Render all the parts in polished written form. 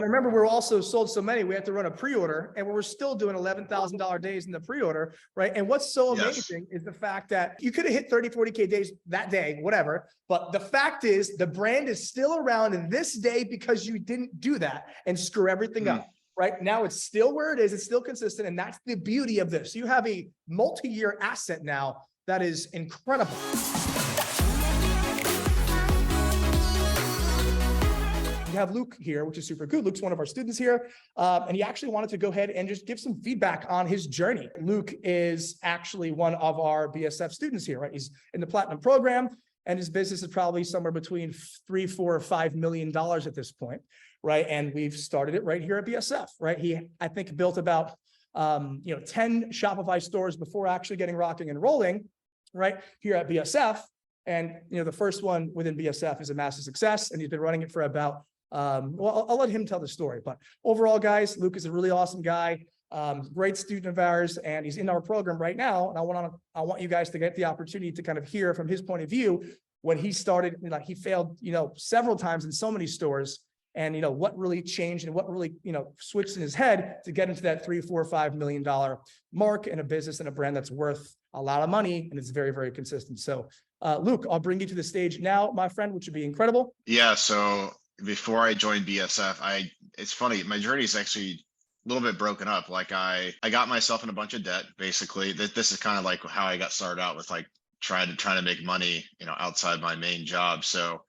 Remember, we're also sold so many, we had to run a pre-order, and we're still doing $11,000 days in the pre-order, right? And what's so amazing is the fact that you could have hit 30, 40K days that day, whatever. But the fact is the brand is still around in this day because you didn't do that and screw everything up. Right now, it's still where it is. It's still consistent. And that's the beauty of this. You have a multi-year asset now that is incredible. We have Luke here, which is super good. Luke's one of our students here. And he actually wanted to go ahead and just give some feedback on his journey. Luke is actually one of our BSF students here, right? He's in the Platinum program, and his business is probably somewhere between $3, $4, or $5 million at this point. Right. And we've started it right here at BSF, right? He, I think, built about, 10 Shopify stores before actually getting rocking and rolling right here at BSF. And, the first one within BSF is a massive success, and he's been running it for about, well, I'll let him tell the story. But overall, guys, Luke is a really awesome guy, great student of ours, and he's in our program right now. And I want you guys to get the opportunity to kind of hear from his point of view when he started. He failed, several times in so many stores. And, what really changed and what really, switched in his head to get into that $3, $4, $5 million mark in a business and a brand that's worth a lot of money. And it's very, very consistent. So, Luke, I'll bring you to the stage now, my friend, which would be incredible. Yeah. So before I joined BSF, it's funny, my journey is actually a little bit broken up. Like I got myself in a bunch of debt, basically. This is kind of like how I got started out with like trying to make money, outside my main job. So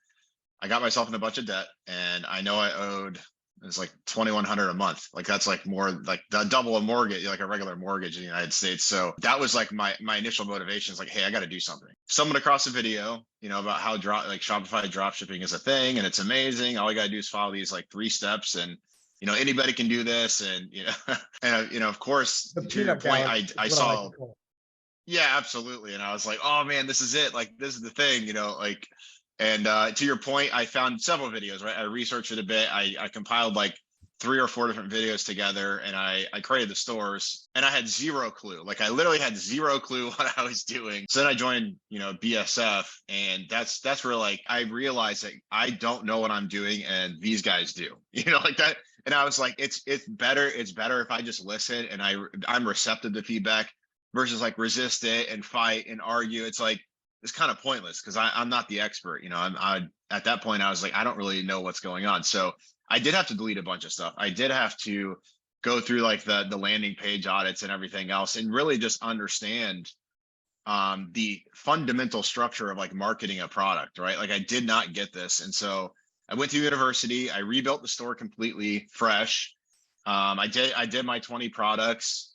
I got myself in a bunch of debt, and I know I owed, it's like $2,100 a month. Like that's like more like double a mortgage, like a regular mortgage in the United States. So that was like my initial motivation is like, hey, I got to do something. Someone across a video, about how Shopify dropshipping is a thing and it's amazing. All you got to do is follow these like 3 steps, and anybody can do this. And and of course, to your point, I saw. Yeah, absolutely. And I was like, oh man, this is it. Like this is the thing, And to your point, I found several videos, right? I researched it a bit. I compiled like 3 or 4 different videos together, and I created the stores, and I had zero clue. Like I literally had zero clue what I was doing. So then I joined, BSF, and that's where like I realized that I don't know what I'm doing and these guys do, like that. And I was like, it's better if I just listen and I'm receptive to feedback versus like resist it and fight and argue. It's like, it's kind of pointless because I'm not the expert. I at that point I was like, I don't really know what's going on. So I did have to delete a bunch of stuff. I did have to go through like the landing page audits and everything else, and really just understand the fundamental structure of like marketing a product, right? Like I did not get this. And so I went to university, I rebuilt the store completely fresh. I did my 20 products,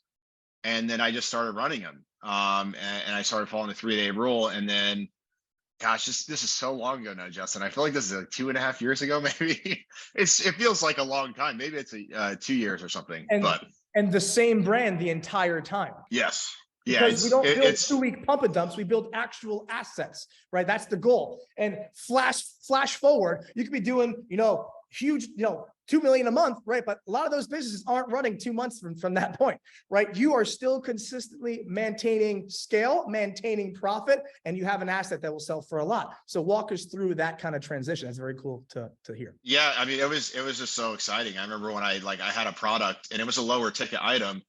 and then I just started running them. And I started following the 3-day rule. And then, gosh, this is so long ago now, Justin. I feel like this is like 2.5 years ago, maybe. It feels like a long time. Maybe it's 2 years or something. And the same brand the entire time. Yes. Because we don't build 2-week pump and dumps. We build actual assets, right? That's the goal. And flash forward, you could be doing, huge, 2 million a month, right? But a lot of those businesses aren't running 2 months from that point, right? You are still consistently maintaining scale, maintaining profit, and you have an asset that will sell for a lot. So walk us through that kind of transition. That's very cool to hear. Yeah, I mean, it was just so exciting. I remember when I had a product and it was a lower ticket item,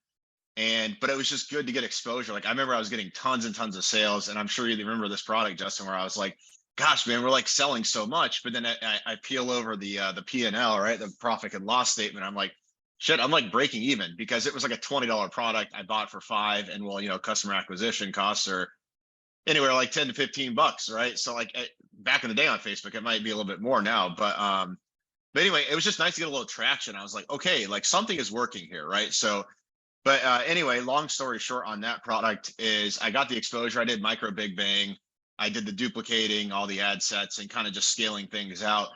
but it was just good to get exposure. Like I remember I was getting tons and tons of sales, and I'm sure you remember this product, Justin, where I was like, gosh, man, we're like selling so much. But then I peel over the P&L, right? The profit and loss statement. I'm like, shit, I'm like breaking even, because it was like a $20 product I bought for $5. And well, customer acquisition costs are anywhere like 10 to 15 bucks, right? So like back in the day on Facebook, it might be a little bit more now, but anyway, it was just nice to get a little traction. I was like, okay, like something is working here, right? So, but anyway, long story short on that product is I got the exposure. I did micro big bang. I did the duplicating all the ad sets and kind of just scaling things out.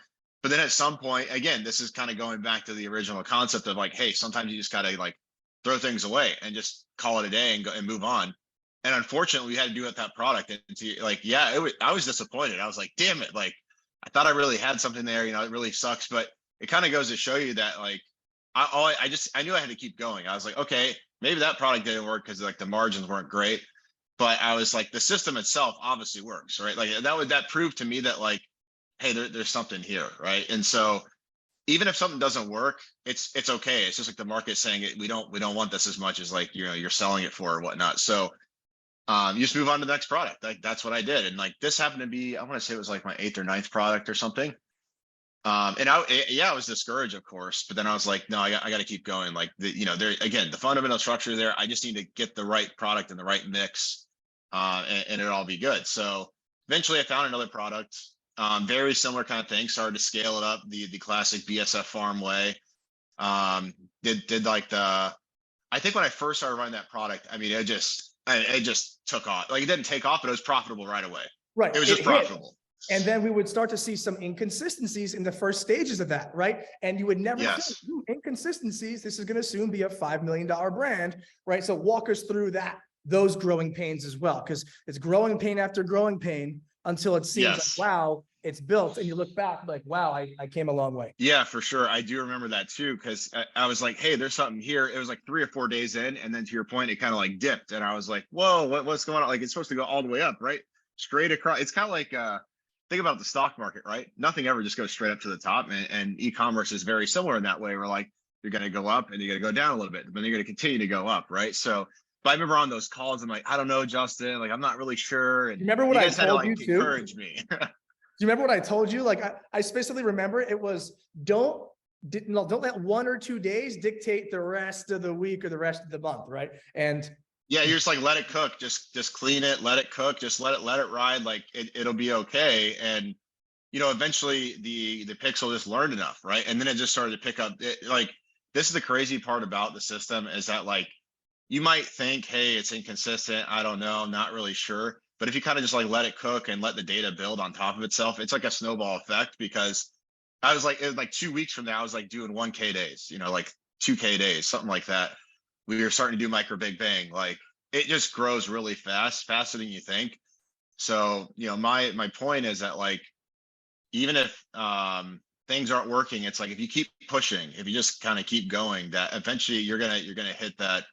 But then at some point, again, this is kind of going back to the original concept of like, hey, sometimes you just got to like throw things away and just call it a day and go and move on. And unfortunately, we had to do it that product. And like, yeah, I was disappointed. I was like, damn it. Like, I thought I really had something there, it really sucks. But it kind of goes to show you that like, I knew I had to keep going. I was like, okay, maybe that product didn't work because like the margins weren't great. But I was like, the system itself obviously works, right? Like that proved to me that like, hey, there's something here, right? And so even if something doesn't work, it's okay. It's just like the market saying it, we don't want this as much as like, you're selling it for or whatnot. So you just move on to the next product. Like that's what I did. And like this happened to be, I want to say it was like my 8th or 9th product or something. And I was discouraged, of course, but then I was like, no, I got to keep going. Like there again, the fundamental structure there. I just need to get the right product and the right mix, and it'll all be good. So eventually, I found another product, very similar kind of thing. Started to scale it up the classic BSF farm way. Did like I think when I first started running that product, I mean, it just took off. Like it didn't take off, but it was profitable right away. Right. It was just profitable. And then we would start to see some inconsistencies in the first stages of that, right? And you would never think, inconsistencies, this is going to soon be a $5 million brand, right? So walk us through those growing pains as well, because it's growing pain after growing pain until it seems like, wow, it's built. And you look back like, wow, I came a long way. Yeah, for sure. I do remember that too, because I was like, hey, there's something here. It was like 3 or 4 days in. And then to your point, it kind of like dipped. And I was like, whoa, what's going on? Like it's supposed to go all the way up, right? Straight across. It's kind of like, think about the stock market, right? Nothing ever just goes straight up to the top. And e-commerce is very similar in that way, where like you're going to go up and you're going to go down a little bit, but then you're going to continue to go up, right? So, but I remember on those calls, I'm like, I don't know, Justin, like I'm not really sure. And you remember what I told you too? Encourage me. Do you remember what I told you? Like I specifically remember it was don't let 1 or 2 days dictate the rest of the week or the rest of the month, right? And yeah, you're just like, let it cook, just clean it, let it cook, just let it ride, like it'll be okay. And eventually the pixel just learned enough, right? And then it just started to pick up. Like this is the crazy part about the system, is that like you might think, hey, it's inconsistent, I don't know, I'm not really sure. But if you kind of just like let it cook and let the data build on top of itself, it's like a snowball effect. Because I was like, it was like 2 weeks from now, I was like doing 1K days, like 2K days, something like that. We were starting to do micro big bang. Like it just grows really fast, faster than you think. So, my point is that like, even if things aren't working, it's like, if you keep pushing, if you just kind of keep going, that eventually you're gonna hit that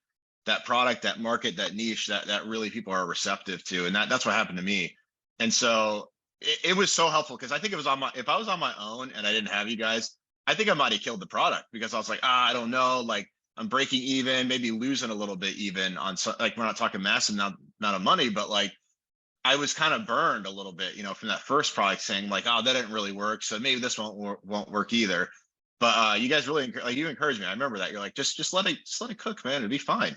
product, that market, that niche that really people are receptive to. And that's what happened to me. And so it was so helpful, because I think if I was on my own and I didn't have you guys, I think I might have killed the product, because I was like, I don't know, like I'm breaking even, maybe losing a little bit even on, like, we're not talking massive amount of money, but like I was kind of burned a little bit, from that first product, saying like, oh, that didn't really work, so maybe this won't work either. But you guys really you encouraged me. I remember that. You're like, just let it cook, man, it'll be fine.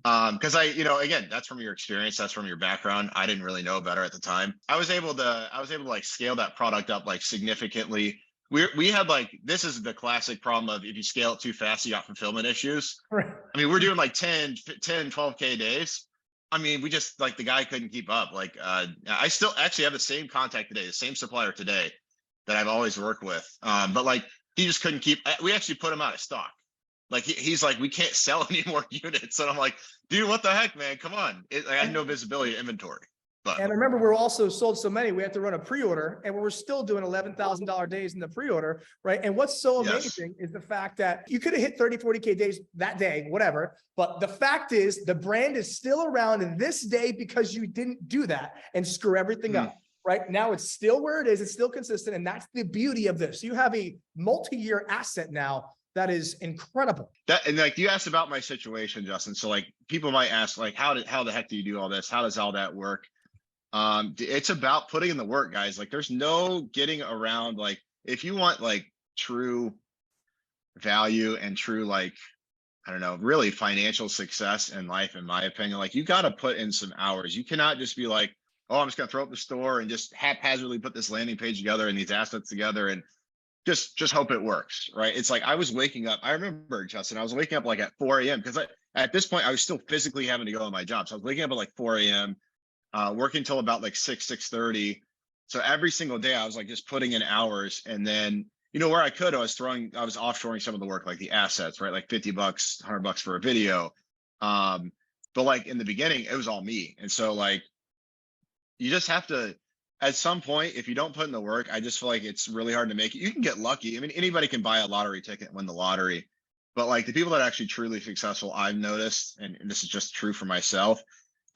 Because again, that's from your experience, that's from your background. I didn't really know better at the time. I was able to like scale that product up like significantly. We had like, this is the classic problem of, if you scale it too fast, you got fulfillment issues. right. I mean, we're doing like 10, 12K days. I mean, we just like, the guy couldn't keep up. Like, I still actually have the same contact today, the same supplier today that I've always worked with. But like, he just couldn't keep, we actually put him out of stock. Like he's like, we can't sell any more units. And I'm like, dude, what the heck, man? Come on. I had no visibility of inventory. But and I remember we're also sold so many, we had to run a pre-order, and we're still doing $11,000 days in the pre-order, right? And what's so amazing is the fact that you could have hit 30, 40K days that day, whatever. But the fact is, the brand is still around in this day because you didn't do that and screw everything up. Right now, it's still where it is. It's still consistent. And that's the beauty of this. You have a multi-year asset now that is incredible. And like, you asked about my situation, Justin. So like, people might ask like, how the heck do you do all this? How does all that work? It's about putting in the work, guys. Like, there's no getting around. Like, if you want like true value and true, like, I don't know, really financial success in life, in my opinion, like, you got to put in some hours. You cannot just be like, oh, I'm just gonna throw up the store and just haphazardly put this landing page together and these assets together and just hope it works, right? It's like, I was waking up, I remember, Justin, I was waking up like at 4 a.m. because at this point I was still physically having to go on my job. So I was waking up at like 4 a.m., working till about like 6:30. So every single day I was like just putting in hours. And then, where I could, I was offshoring some of the work, like the assets, right? Like $50, $100 for a video. But like in the beginning, it was all me. And so like, you just have to, at some point, if you don't put in the work, I just feel like it's really hard to make it. You can get lucky. I mean, anybody can buy a lottery ticket and win the lottery, but like the people that are actually truly successful, I've noticed, and this is just true for myself,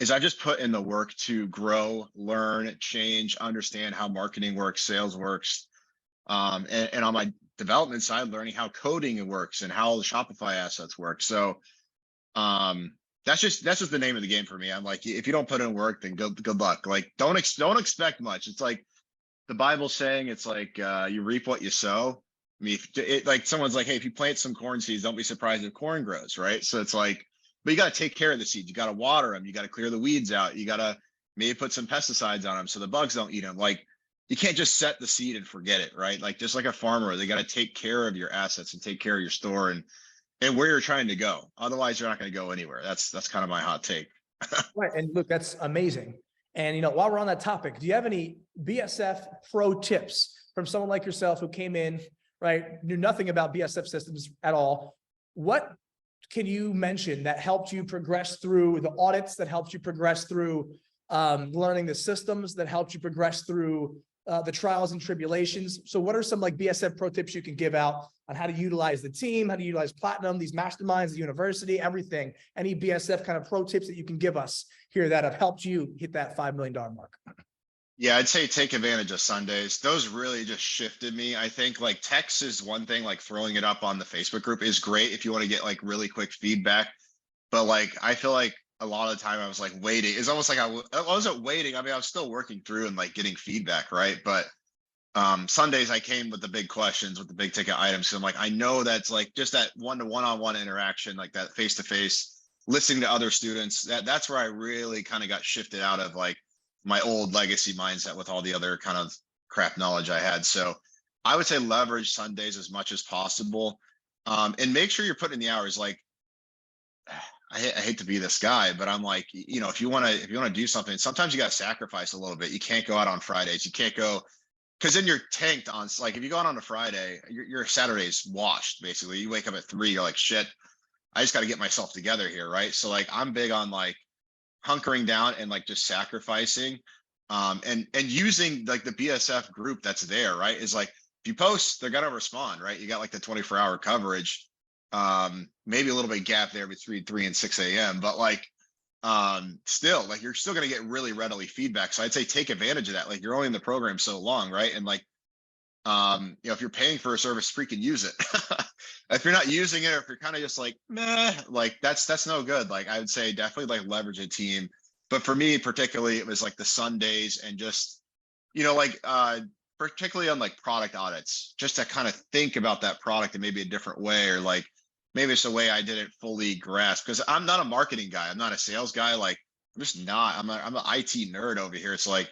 is I just put in the work to grow, learn, change, understand how marketing works, sales works. And on my development side, learning how coding works and how the Shopify assets work. So that's just the name of the game for me. I'm like, if you don't put in work, then good luck. Like, don't expect much. It's like the Bible saying, it's like you reap what you sow. I mean, like someone's like, hey, if you plant some corn seeds, don't be surprised if corn grows, right? So it's like, but you got to take care of the seeds. You got to water them. You got to clear the weeds out. You got to maybe put some pesticides on them so the bugs don't eat them. Like, you can't just set the seed and forget it, right? Like, just like a farmer, they got to take care of your assets and take care of your store and where you're trying to go. Otherwise, you're not going to go anywhere. That's kind of my hot take. Right. And look, that's amazing. And, while we're on that topic, do you have any BSF pro tips from someone like yourself who came in, right, knew nothing about BSF systems at all? What can you mention that helped you progress through the audits, that helped you progress through learning the systems, that helped you progress through the trials and tribulations? So what are some like BSF pro tips you can give out on how to utilize the team, how to utilize Platinum, these masterminds, the university, everything? Any BSF kind of pro tips that you can give us here that have helped you hit that $5 million mark? Yeah, I'd say take advantage of Sundays. Those really just shifted me. I think like text is one thing, like throwing it up on the Facebook group is great if you want to get like really quick feedback. But like, I feel like a lot of the time I was like waiting. It's almost like I wasn't waiting. I mean, I was still working through and like getting feedback, right? But Sundays I came with the big questions, with the big ticket items. So I'm like, I know that's like just that one-on-one interaction, like that face-to-face, listening to other students. That's where I really kind of got shifted out of like my old legacy mindset with all the other kind of crap knowledge I had. So I would say leverage Sundays as much as possible. And make sure you're putting in the hours. Like, I hate to be this guy, but I'm like, if you want to do something, sometimes you got to sacrifice a little bit. You can't go out on Fridays. You can't go, because then you're tanked on, like, if you go out on a Friday, your Saturday's washed, basically. You wake up at 3, you're like, shit, I just got to get myself together here, right? So like, I'm big on like hunkering down and like just sacrificing, and using like the BSF group that's there, right? Is like, if you post, they're gonna respond, right? You got like the 24-hour coverage, maybe a little bit gap there between 3 and 6 a.m. But like, still, like, you're still going to get really readily feedback. So I'd say take advantage of that. Like, you're only in the program so long, right? And like, if you're paying for a service, freaking use it. If you're not using it, or if you're kind of just like, meh, like that's no good. Like, I would say definitely like leverage a team. But for me particularly, it was like the Sundays and just, like, particularly on like product audits, just to kind of think about that product in maybe a different way, or like, maybe it's a way I didn't fully grasp, because I'm not a marketing guy. I'm not a sales guy. Like, I'm just not. I'm an IT nerd over here. It's like,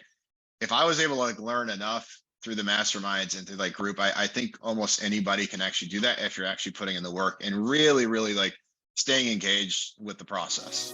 if I was able to like learn enough through the masterminds and through like group, I think almost anybody can actually do that if you're actually putting in the work and really, really like staying engaged with the process.